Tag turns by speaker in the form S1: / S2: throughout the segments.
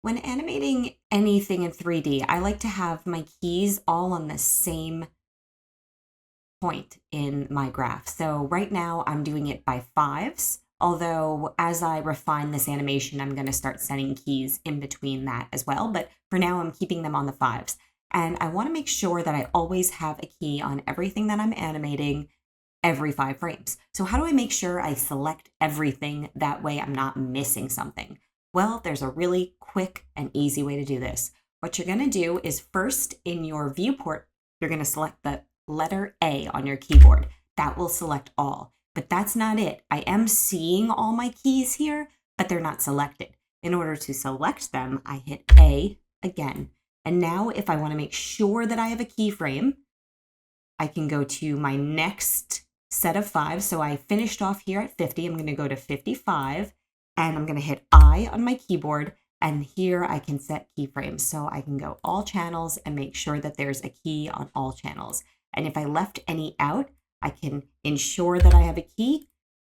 S1: When animating anything in 3D, I like to have my keys all on the same point in my graph. So right now I'm doing it by 5s, although as I refine this animation, I'm going to start setting keys in between that as well. But for now, I'm keeping them on the 5s. And I want to make sure that I always have a key on everything that I'm animating every 5 frames. So how do I make sure I select everything that way I'm not missing something? Well, there's a really quick and easy way to do this. What you're going to do is first in your viewport, you're going to select the letter A on your keyboard. That will select all. But that's not it. I am seeing all my keys here, but they're not selected. In order to select them, I hit A again. And now if I want to make sure that I have a keyframe, I can go to my next set of 5. So I finished off here at 50. I'm going to go to 55 and I'm going to hit I on my keyboard. And here I can set keyframes. So I can go all channels and make sure that there's a key on all channels. And if I left any out, I can ensure that I have a key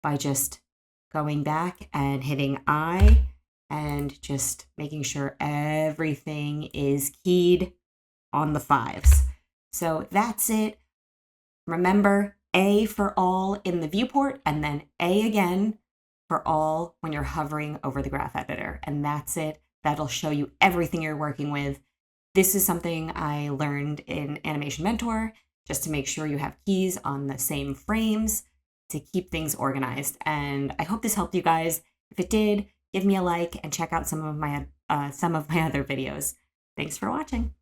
S1: by just going back and hitting I and just making sure everything is keyed on the 5s. So that's it. Remember, A for all in the viewport and then A again for all when you're hovering over the graph editor. And that's it. That'll show you everything you're working with. This is something I learned in Animation Mentor, just to make sure you have keys on the same frames to keep things organized. And I hope this helped you guys. If it did, give me a like and check out some of my other videos. Thanks for watching.